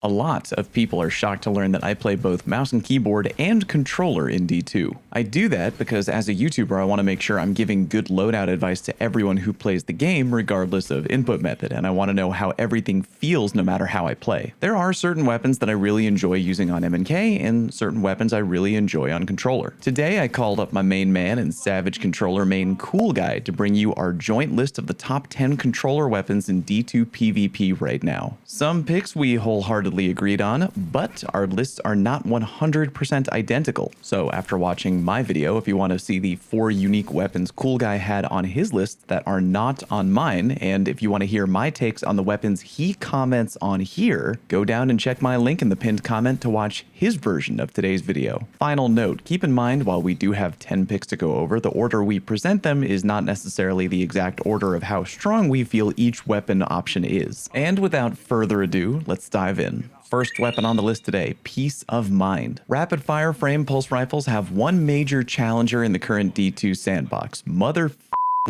A lot of people are shocked to learn that I play both mouse and keyboard and controller in D2. I do that because as a YouTuber I want to make sure I'm giving good loadout advice to everyone who plays the game regardless of input method, and I want to know how everything feels no matter how I play. There are certain weapons that I really enjoy using on M&K and certain weapons I really enjoy on controller. Today I called up my main man and Savage Controller main Cool Guy to bring you our joint list of the top 10 controller weapons in D2 PvP right now. Some picks we wholeheartedly agreed on, but our lists are not 100% identical. So after watching my video, if you want to see the 4 unique weapons Cool Guy had on his list that are not on mine, and if you want to hear my takes on the weapons he comments on here, go down and check my link in the pinned comment to watch his version of today's video. Final note, keep in mind while we do have 10 picks to go over, the order we present them is not necessarily the exact order of how strong we feel each weapon option is. And without further ado, let's dive in. First weapon on the list today, Peace of Mind. Rapid fire frame pulse rifles have one major challenger in the current D2 sandbox: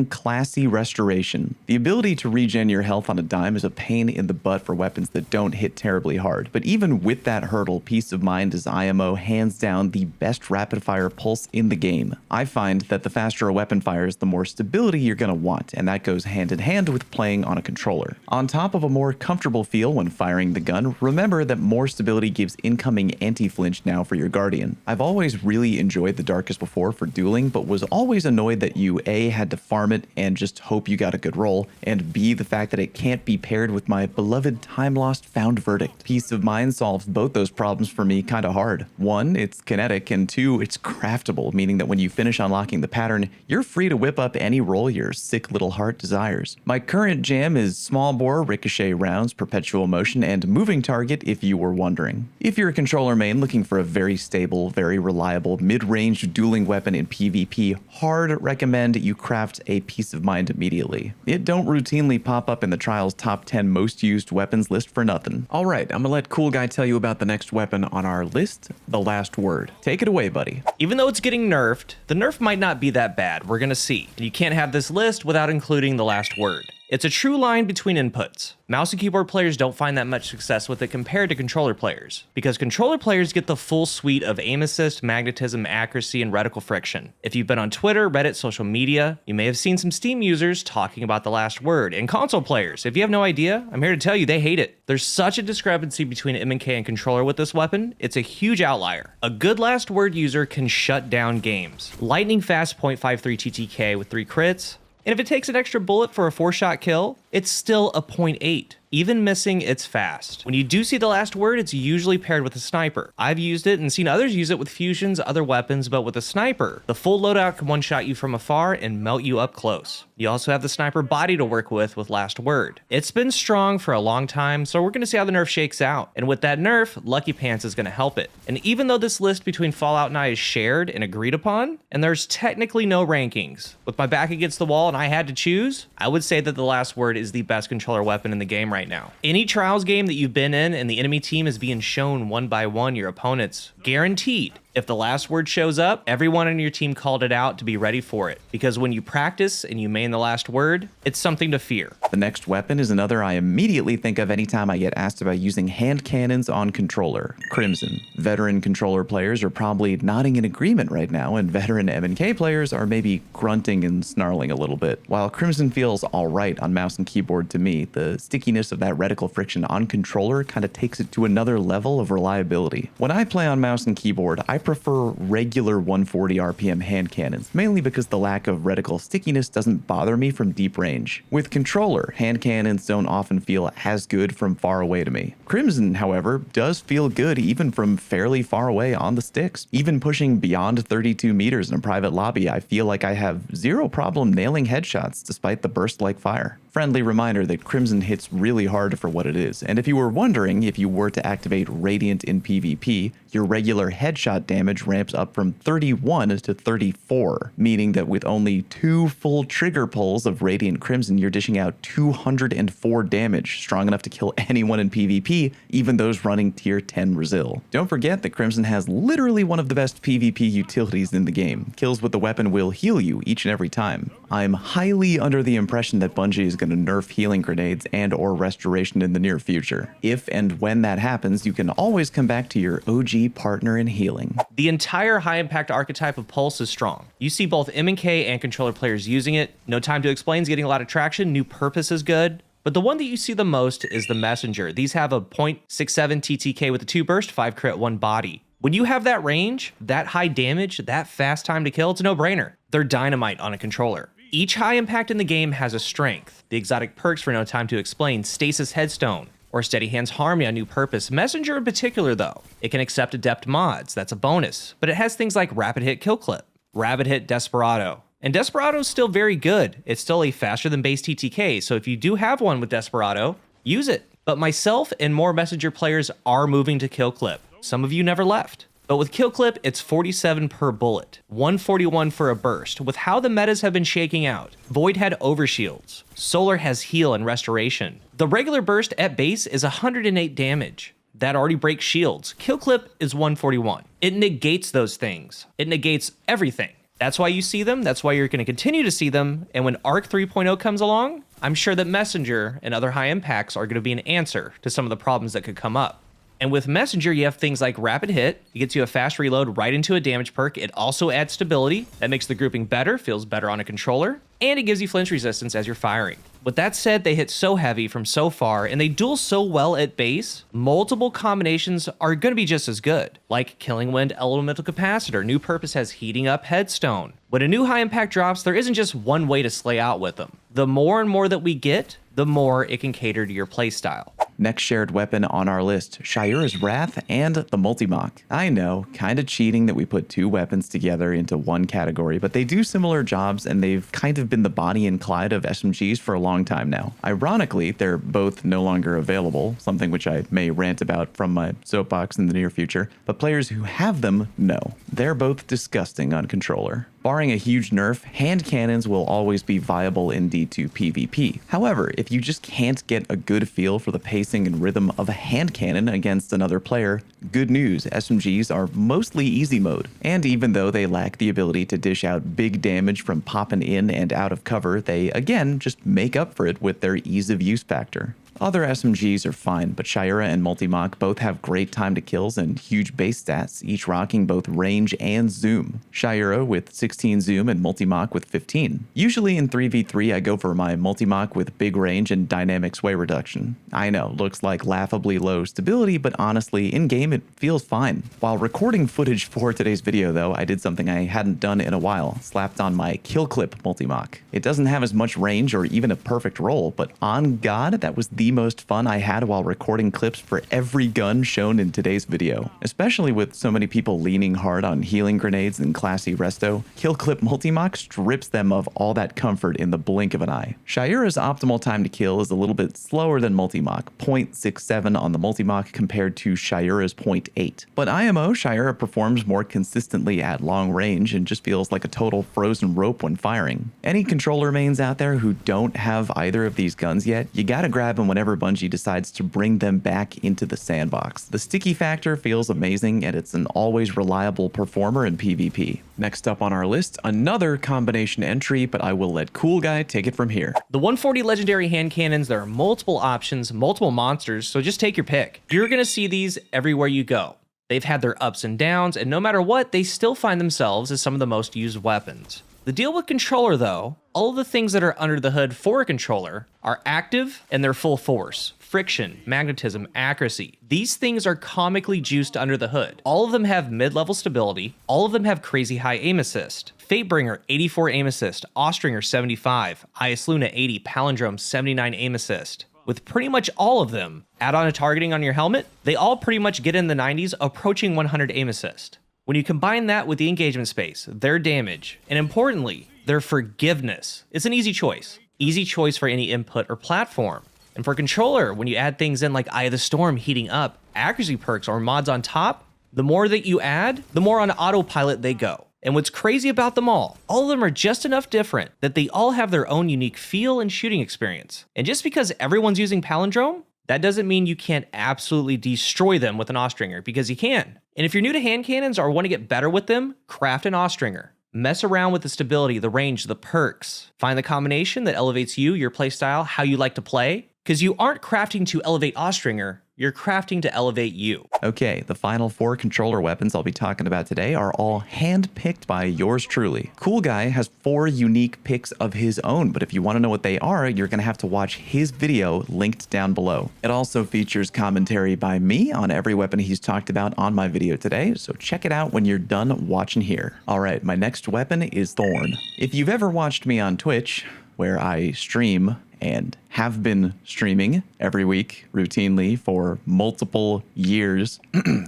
classy restoration. The ability to regen your health on a dime is a pain in the butt for weapons that don't hit terribly hard, but even with that hurdle, Peace of Mind is IMO hands down the best rapid fire pulse in the game. I find that the faster a weapon fires, the more stability you're gonna want, and that goes hand in hand with playing on a controller. On top of a more comfortable feel when firing the gun, remember that more stability gives incoming anti-flinch now for your Guardian. I've always really enjoyed the Darkest Before for dueling, but was always annoyed that you A, had to farm it and just hope you got a good roll, and B, the fact that it can't be paired with my beloved time lost Found Verdict. Peace of Mind solves both those problems for me kinda hard. 1, it's kinetic, and 2, it's craftable, meaning that when you finish unlocking the pattern, you're free to whip up any roll your sick little heart desires. My current jam is small bore, ricochet rounds, perpetual motion, and moving target if you were wondering. If you're a controller main looking for a very stable, very reliable, mid-range dueling weapon in PvP, hard recommend you craft a Peace of Mind immediately. It don't routinely pop up in the Trials top 10 most used weapons list for nothing. Alright, I'm gonna let Cool Guy tell you about the next weapon on our list, the Last Word. Take it away, buddy. Even though it's getting nerfed, the nerf might not be that bad, we're gonna see. And you can't have this list without including the Last Word. It's a true line between inputs. Mouse and keyboard players don't find that much success with it compared to controller players, because controller players get the full suite of aim assist, magnetism, accuracy, and reticle friction. If you've been on Twitter, Reddit, social media, you may have seen some Steam users talking about the Last Word. And console players, if you have no idea, I'm here to tell you they hate it. There's such a discrepancy between M&K and controller with this weapon, it's a huge outlier. A good Last Word user can shut down games. Lightning fast 0.53 TTK with 3 crits, and if it takes an extra bullet for a 4-shot kill, it's still a 0.8. Even missing, it's fast. When you do see the Last Word, it's usually paired with a sniper. I've used it and seen others use it with fusions, other weapons, but with a sniper, the full loadout can one-shot you from afar and melt you up close. You also have the sniper body to work with Last Word. It's been strong for a long time, so we're gonna see how the nerf shakes out. And with that nerf, Lucky Pants is gonna help it. And even though this list between Fallout and I is shared and agreed upon, and there's technically no rankings, with my back against the wall and I had to choose, I would say that the Last Word is the best controller weapon in the game right now. Any Trials game that you've been in and the enemy team is being shown one by one your opponents, guaranteed. If the Last Word shows up, everyone on your team called it out to be ready for it. Because when you practice and you main the Last Word, it's something to fear. The next weapon is another I immediately think of anytime I get asked about using hand cannons on controller: Crimson. Veteran controller players are probably nodding in agreement right now, and veteran M&K players are maybe grunting and snarling a little bit. While Crimson feels alright on mouse and keyboard to me, the stickiness of that reticle friction on controller kind of takes it to another level of reliability. When I play on mouse and keyboard, I prefer regular 140 RPM hand cannons, mainly because the lack of reticle stickiness doesn't bother me from deep range. With controller, hand cannons don't often feel as good from far away to me. Crimson, however, does feel good even from fairly far away on the sticks. Even pushing beyond 32 meters in a private lobby, I feel like I have zero problem nailing headshots despite the burst-like fire. Friendly reminder that Crimson hits really hard for what it is, and if you were wondering, if you were to activate Radiant in PvP, your regular headshot damage ramps up from 31 to 34, meaning that with only 2 full trigger pulls of Radiant Crimson, you're dishing out 204 damage, strong enough to kill anyone in PvP, even those running tier 10 Resil. Don't forget that Crimson has literally one of the best PvP utilities in the game. Kills with the weapon will heal you each and every time. I'm highly under the impression that Bungie is going going to nerf healing grenades and or restoration in the near future. If and when that happens, you can always come back to your OG partner in healing. The entire high impact archetype of Pulse is strong. You see both M&K and controller players using it. No Time to Explain is getting a lot of traction. New Purpose is good. But the one that you see the most is the Messenger. These have a 0.67 TTK with a 2 burst, 5 crit, 1 body. When you have that range, that high damage, that fast time to kill, it's a no-brainer. They're dynamite on a controller. Each high impact in the game has a strength. The exotic perks for No Time to Explain, Stasis Headstone, or Steady Hands Harmony on New Purpose. Messenger in particular though, it can accept adept mods, that's a bonus, but it has things like Rapid Hit Kill Clip, Rapid Hit Desperado. And Desperado is still very good. It's still a faster than base TTK, so if you do have one with Desperado, use it. But myself and more Messenger players are moving to Kill Clip. Some of you never left. But with Kill Clip, it's 47 per bullet, 141 for a burst. With how the metas have been shaking out, Void had overshields, Solar has heal and restoration. The regular burst at base is 108 damage. That already breaks shields. Kill Clip is 141. It negates those things. It negates everything. That's why you see them, that's why you're going to continue to see them, and when Arc 3.0 comes along, I'm sure that Messenger and other high impacts are going to be an answer to some of the problems that could come up. And with Messenger, you have things like Rapid Hit. It gets you a fast reload right into a damage perk. It also adds stability. That makes the grouping better, feels better on a controller, and it gives you flinch resistance as you're firing. With that said, they hit so heavy from so far, and they duel so well at base, multiple combinations are going to be just as good. Like Killing Wind Elemental Capacitor, New Purpose has Heating Up Headstone. When a new high impact drops, there isn't just one way to slay out with them. The more and more that we get, the more it can cater to your playstyle. Next shared weapon on our list, Shiras Wrath and the Multi-Mach. I know, kinda cheating that we put two weapons together into one category, but they do similar jobs and they've kind of been the Bonnie and Clyde of SMGs for a long time now. Ironically, they're both no longer available, something which I may rant about from my soapbox in the near future, but players who have them know. They're both disgusting on controller. Barring a huge nerf, hand cannons will always be viable in D2 PvP. However, if you just can't get a good feel for the pacing and rhythm of a hand cannon against another player, good news, SMGs are mostly easy mode. And even though they lack the ability to dish out big damage from popping in and out of cover, they again just make up for it with their ease of use factor. Other SMGs are fine, but Shira and Multi-Mach both have great time to kills and huge base stats, each rocking both range and zoom. Shira with 16 zoom and Multi-Mach with 15. Usually in 3v3 I go for my Multi-Mach with big range and dynamic sway reduction. I know, looks like laughably low stability, but honestly, in-game it feels fine. While recording footage for today's video though, I did something I hadn't done in a while, slapped on my Kill Clip Multi-Mach. It doesn't have as much range or even a perfect roll, but on God, that was the most fun I had while recording clips for every gun shown in today's video. Especially with so many people leaning hard on healing grenades and classy resto, Kill Clip Multi-Mach strips them of all that comfort in the blink of an eye. Shira's optimal time to kill is a little bit slower than Multi-Mach, 0.67 on the Multi-Mach compared to Shira's 0.8. But IMO, Shira performs more consistently at long range and just feels like a total frozen rope when firing. Any controller mains out there who don't have either of these guns yet, you gotta grab them whenever Bungie decides to bring them back into the sandbox. The sticky factor feels amazing and it's an always reliable performer in PvP. Next up on our list, another combination entry, but I will let Cool Guy take it from here. The 140 legendary hand cannons, there are multiple options, multiple monsters, so just take your pick. You're gonna see these everywhere you go. They've had their ups and downs, and no matter what, they still find themselves as some of the most used weapons. The deal with controller though, all of the things that are under the hood for a controller are active and they're full force. Friction, magnetism, accuracy. These things are comically juiced under the hood. All of them have mid-level stability. All of them have crazy high aim assist. Fatebringer, 84 aim assist. Austringer, 75. IS Luna, 80. Palindrome, 79 aim assist. With pretty much all of them, add on a targeting on your helmet, they all pretty much get in the 90s, approaching 100 aim assist. When you combine that with the engagement space, their damage, and importantly, their forgiveness, it's an easy choice. Easy choice for any input or platform. And for controller, when you add things in like Eye of the Storm heating up, accuracy perks or mods on top, the more that you add, the more on autopilot they go. And what's crazy about them all of them are just enough different that they all have their own unique feel and shooting experience. And just because everyone's using Palindrome, that doesn't mean you can't absolutely destroy them with an Austringer, because you can. And if you're new to hand cannons or want to get better with them, craft an Austringer. Mess around with the stability, the range, the perks. Find the combination that elevates you, your playstyle, how you like to play. Because you aren't crafting to elevate Austringer, you're crafting to elevate you. Okay, the final 4 controller weapons I'll be talking about today are all hand-picked by yours truly. Cool Guy has 4 unique picks of his own, but if you want to know what they are, you're going to have to watch his video linked down below. It also features commentary by me on every weapon he's talked about on my video today, so check it out when you're done watching here. Alright, my next weapon is Thorn. If you've ever watched me on Twitch, where I stream and have been streaming every week routinely for multiple years,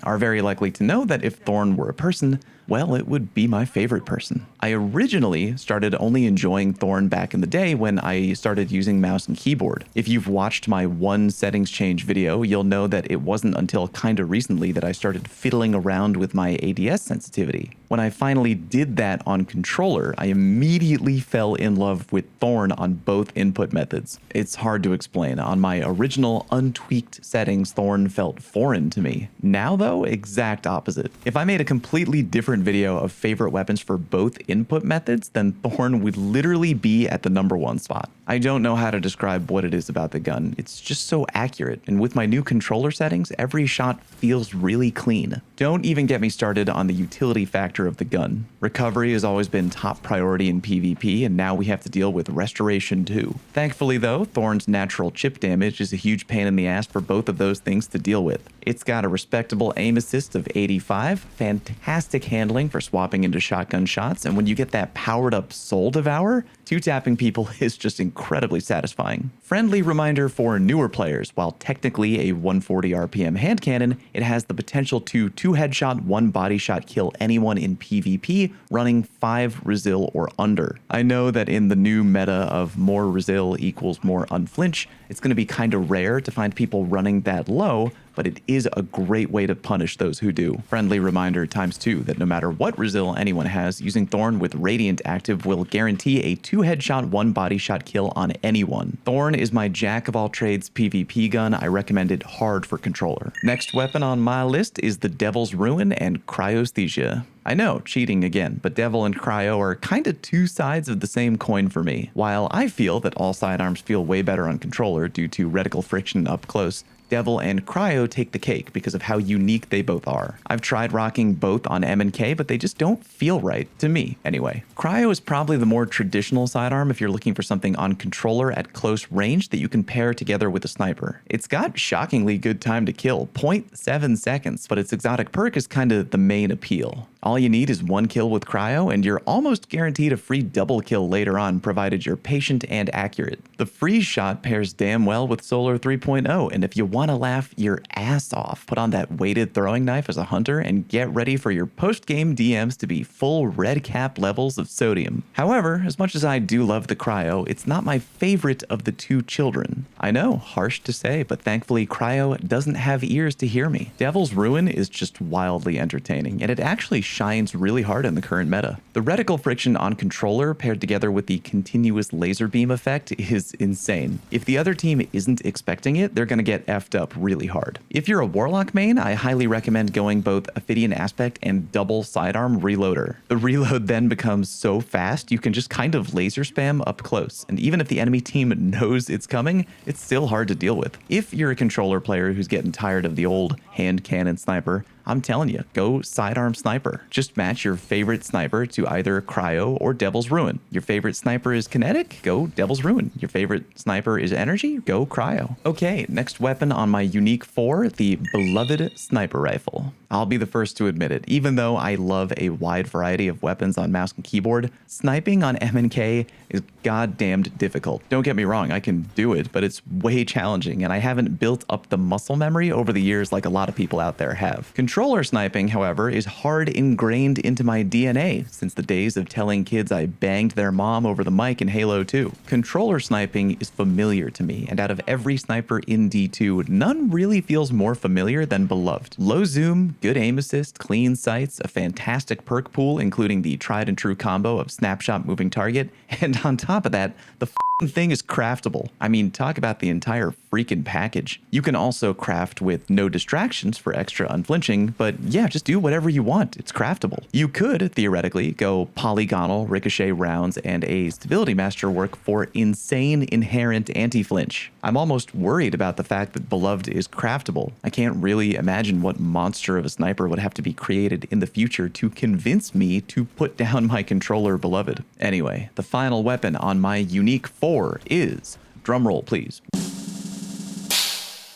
are very likely to know that if Thorn were a person, well, it would be my favorite person. I originally started only enjoying Thorn back in the day when I started using mouse and keyboard. If you've watched my one settings change video, you'll know that it wasn't until kinda recently that I started fiddling around with my ADS sensitivity. When I finally did that on controller, I immediately fell in love with Thorn on both input methods. It's hard to explain. On my original untweaked settings, Thorn felt foreign to me. Now though, exact opposite. If I made a completely different video of favorite weapons for both input methods, then Thorn would literally be at the #1 spot. I don't know how to describe what it is about the gun. It's just so accurate, and with my new controller settings, every shot feels really clean. Don't even get me started on the utility factor of the gun. Recovery has always been top priority in PvP, and now we have to deal with restoration too. Thankfully though, Thorn's natural chip damage is a huge pain in the ass for both of those things to deal with. It's got a respectable aim assist of 85, fantastic handling for swapping into shotgun shots, and when you get that powered up Soul Devour, 2-tapping people is just incredibly satisfying. Friendly reminder for newer players, while technically a 140 RPM hand cannon, it has the potential to 2 headshot, 1 body shot kill anyone in PvP running 5 Resil or under. I know that in the new meta of more Resil equals more unflinch, it's going to be kind of rare to find people running that low, but it is a great way to punish those who do. Friendly reminder ×2 that no matter what Resil anyone has, using Thorn with Radiant active will guarantee a 2 headshot, 1 body shot kill on anyone. Thorn is my jack of all trades PvP gun. I recommend it hard for controller. Next weapon on my list is the Devil's Ruin and Cryosthesia. I know, cheating again, but Devil and Cryo are kinda 2 sides of the same coin for me. While I feel that all sidearms feel way better on controller due to reticle friction up close, Devil and Cryo take the cake because of how unique they both are. I've tried rocking both on M&K, but they just don't feel right, to me anyway. Cryo is probably the more traditional sidearm if you're looking for something on controller at close range that you can pair together with a sniper. It's got shockingly good time to kill, 0.7 seconds, but its exotic perk is kinda the main appeal. All you need is 1 kill with Cryo, and you're almost guaranteed a free double kill later on, provided you're patient and accurate. The freeze shot pairs damn well with Solar 3.0, and if you want to laugh your ass off, put on that weighted throwing knife as a hunter and get ready for your post-game DMs to be full red cap levels of sodium. However, as much as I do love the Cryo, it's not my favorite of the 2 children. I know, harsh to say, but thankfully Cryo doesn't have ears to hear me. Devil's Ruin is just wildly entertaining, and it actually shines really hard in the current meta. The reticle friction on controller paired together with the continuous laser beam effect is insane. If the other team isn't expecting it, they're gonna get effed up really hard. If you're a Warlock main, I highly recommend going both Ophidian Aspect and double sidearm reloader. The reload then becomes so fast you can just kind of laser spam up close, and even if the enemy team knows it's coming, it's still hard to deal with. If you're a controller player who's getting tired of the old hand cannon sniper, I'm telling you, go sidearm sniper. Just match your favorite sniper to either Cryo or Devil's Ruin. Your favorite sniper is kinetic? Go Devil's Ruin. Your favorite sniper is energy? Go Cryo. Okay, next weapon on my unique 4, the beloved sniper rifle. I'll be the first to admit it. Even though I love a wide variety of weapons on mouse and keyboard, sniping on M&K is goddamned difficult. Don't get me wrong, I can do it, but it's way challenging, and I haven't built up the muscle memory over the years like a lot of people out there have. Controller sniping, however, is hard ingrained into my DNA since the days of telling kids I banged their mom over the mic in Halo 2. Controller sniping is familiar to me, and out of every sniper in D2, none really feels more familiar than beloved. Low zoom, good aim assist, clean sights, a fantastic perk pool including the tried and true combo of snapshot moving target, and on top of that, the thing is craftable. I mean, talk about the entire freaking package. You can also craft with no distractions for extra unflinching, but yeah, just do whatever you want. It's craftable. You could, theoretically, go polygonal, ricochet rounds, and a stability masterwork for insane inherent anti-flinch. I'm almost worried about the fact that Beloved is craftable. I can't really imagine what monster of a sniper would have to be created in the future to convince me to put down my controller Beloved. Anyway, the final weapon on my unique 4 is, drumroll please,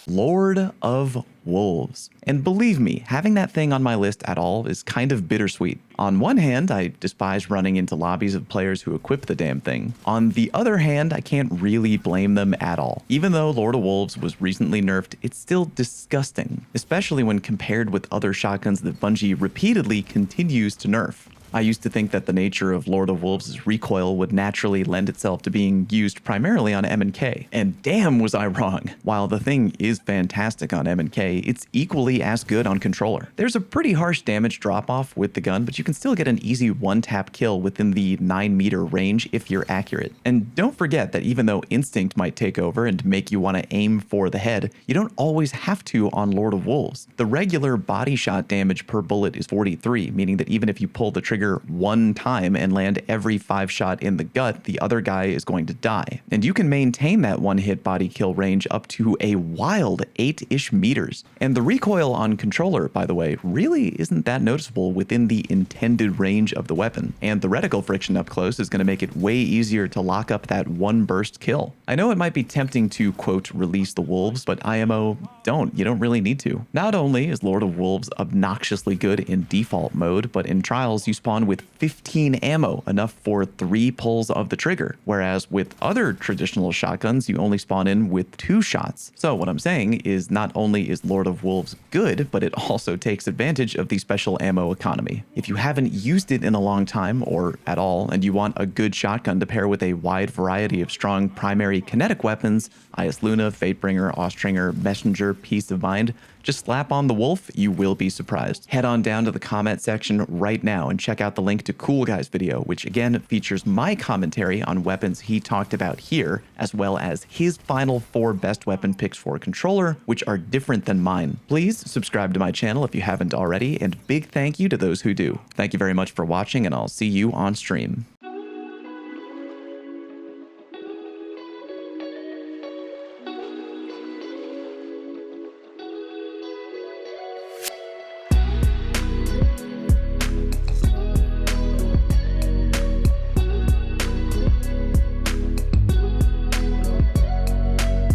Lord of Wolves. And believe me, having that thing on my list at all is kind of bittersweet. On one hand, I despise running into lobbies of players who equip the damn thing. On the other hand, I can't really blame them at all. Even though Lord of Wolves was recently nerfed, it's still disgusting, especially when compared with other shotguns that Bungie repeatedly continues to nerf. I used to think that the nature of Lord of Wolves' recoil would naturally lend itself to being used primarily on M&K, and damn was I wrong. While the thing is fantastic on M&K, it's equally as good on controller. There's a pretty harsh damage drop-off with the gun, but you can still get an easy one-tap kill within the 9-meter range if you're accurate. And don't forget that even though instinct might take over and make you want to aim for the head, you don't always have to on Lord of Wolves. The regular body shot damage per bullet is 43, meaning that even if you pull the trigger one time and land every 5 shot in the gut, the other guy is going to die. And you can maintain that one hit body kill range up to a wild 8-ish meters. And the recoil on controller, by the way, really isn't that noticeable within the intended range of the weapon. And the reticle friction up close is going to make it way easier to lock up that one burst kill. I know it might be tempting to, quote, release the wolves, but IMO, don't. You don't really need to. Not only is Lord of Wolves obnoxiously good in default mode, but in trials you spawn with 15 ammo, enough for 3 pulls of the trigger, whereas with other traditional shotguns you only spawn in with 2 shots. So what I'm saying is not only is Lord of Wolves good, but it also takes advantage of the special ammo economy. If you haven't used it in a long time, or at all, and you want a good shotgun to pair with a wide variety of strong primary kinetic weapons, IS Luna, Fatebringer, Austringer, Messenger, Peace of Mind, just slap on the Wolf, you will be surprised. Head on down to the comment section right now and check out the link to Cool Guy's video, which again features my commentary on weapons he talked about here, as well as his final 4 best weapon picks for controller, which are different than mine. Please subscribe to my channel if you haven't already, and big thank you to those who do. Thank you very much for watching, and I'll see you on stream.